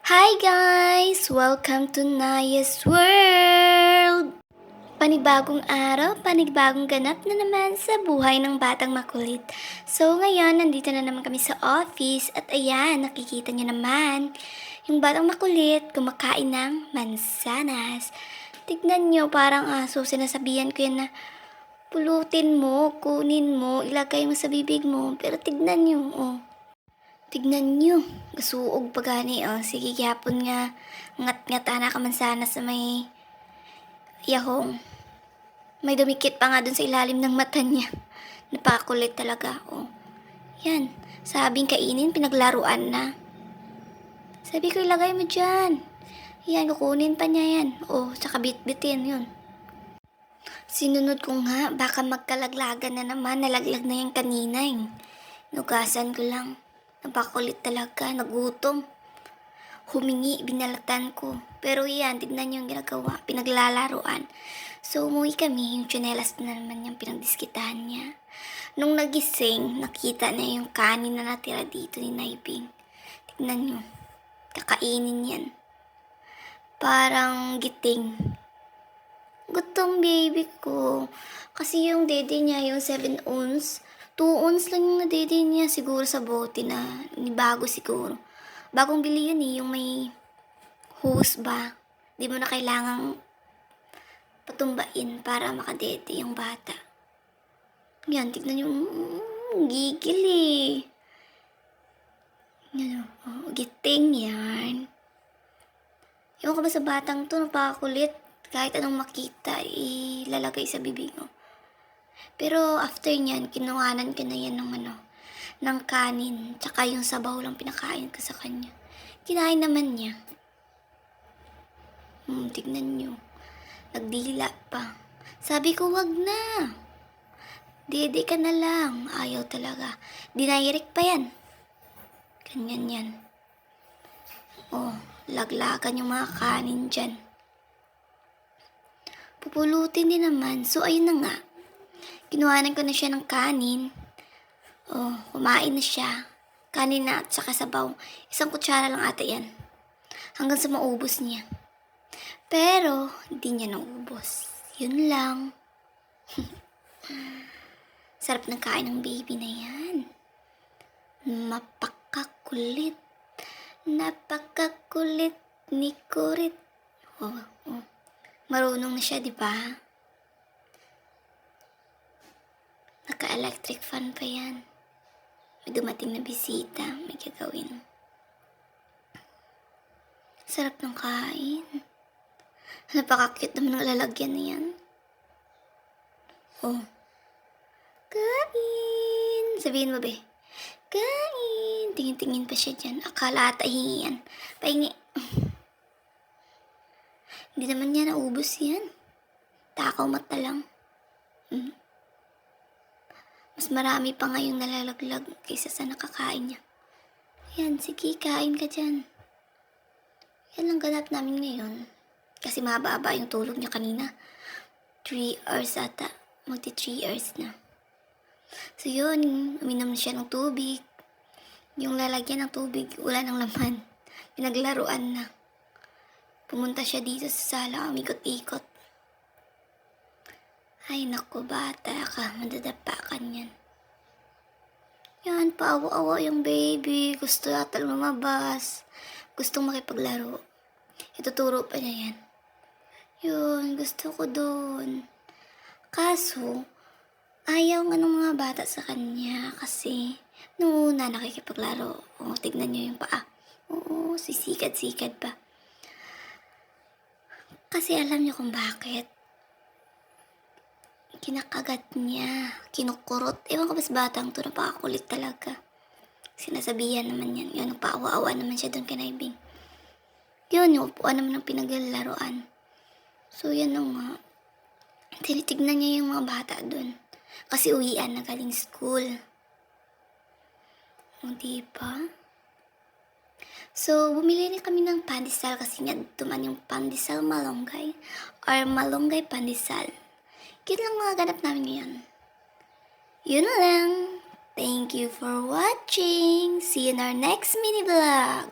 Hi guys! Welcome to Naya's World! Panibagong araw, panibagong ganap na naman sa buhay ng batang makulit. So ngayon, nandito na naman kami sa office at ayan, nakikita niyo naman. Yung batang makulit, kumakain ng mansanas. Tignan niyo, parang aso, sinasabihan ko yan na pulutin mo, kunin mo, ilagay mo sa bibig mo. Pero tignan niyo, oh. Tignan nyo, gasuog pa gani, oh. Sige, gyapon nga, ngat-ngat ana ka man sana sa may yahong. May dumikit pa nga dun sa ilalim ng mata niya. Napakulit talaga, oh. Yan, sabing kainin, pinaglaruan na. Sabi ko, ilagay mo dyan. Yan, kukunin pa niya yan. Oh, tsaka bit-bitin, yun. Sinunod ko nga, baka magkalaglagan na naman, nalaglag na yan kanina, eh. Nugasan ko lang. Napakulit talaga, nagutom. Humingi, binalatan ko. Pero yan, tignan niyo yung ginagawa, pinaglalaruan. So, umuwi kami, yung tsinelas na naman yung pinagdiskitahan niya. Nung nagising, nakita niya yung kanin na natira dito ni Naibing. Tignan niyo, kakainin yan. Parang giting. Gutom baby ko. Kasi yung dede niya, yung 7 ounce, 2 ounce lang yung nadede niya siguro sa bote na bago siguro. Bagong bili yun eh, yung may hose ba. Di mo na kailangang patumbain para makadede yung bata. Yan, tignan yung gigil eh. Yan, oh, giting yan. Ewan ko ba sa batang to, napakakulit. Kahit anong makita, ilalagay sa bibig mo. Pero after nyan, kinuhanan ko na yan ng kanin. Tsaka yung sabaw lang pinakain ko sa kanya. Kinain naman niya. Tignan nyo. Nagdila pa. Sabi ko, wag na. Dede ka na lang. Ayaw talaga. Dinairik pa yan. Ganyan yan. Oh, laglagan yung mga kanin dyan. Pupulutin din naman. So, ayun na nga. Kinuhanan ko na siya ng kanin. Oh, kumain na siya. Kanin na at saka sabaw. 1 kutsara lang ata yan. Hanggang sa maubos niya. Pero, hindi niya naubos. Yun lang. Sarap ng kain ng baby na yan. Mapakakulit. Napakakulit ni Kurit. Oh. Marunong na siya, di ba? Naka-electric fan pa yan. May dumating na bisita, may gagawin. Sarap ng kain. Napaka-cute naman ng lalagyan na yan. Oh. Kain! Sabihin mo, be. Kain! Tingin-tingin pa siya dyan. Akala ata hingi yan. Pahingi. Hindi naman niya naubos yan. Takaw mata lang. Mas marami pa ngayong nalalaglag kaysa sa nakakain niya. Yan, sige, kain ka dyan. Yan lang ganap namin ngayon. Kasi mahaba-haba yung tulog niya kanina. 3 hours ata. Magti 3 hours na. So yun, uminom siya ng tubig. Yung lalagyan ng tubig, wala ng laman. Pinaglaruan na. Pumunta siya dito sa sala, umikot-ikot. Ay naku, bata ka, madadapa ka niyan. Yan, paawa-awa yung baby. Gusto yata lumabas. Gustong makipaglaro. Ituturo pa niya yan. Yun, gusto ko doon. Kaso, ayaw nga ng mga bata sa kanya kasi nung una nakikipaglaro. O, tignan niyo yung paa. Oo, sisikad-sikad pa. Kasi alam niyo kung bakit. Kinakagat niya, kinukurot. Ewan ko ba sa batang to, napakakulit talaga. Sinasabihan naman yan. Yun, nagpaawa-awa naman siya doon kay Naibing. Yun, yung upuan naman ng pinaglalaroan. So, yan ang nga. Tinitignan niya yung mga bata doon. Kasi uwian na galing school. O, diba? So, bumili rin kami ng pandesal kasi nga duman yung pandesal malunggay or malunggay pandesal. Yun lang mga ganap namin ngayon. Yun lang. Thank you for watching. See you in our next mini vlog.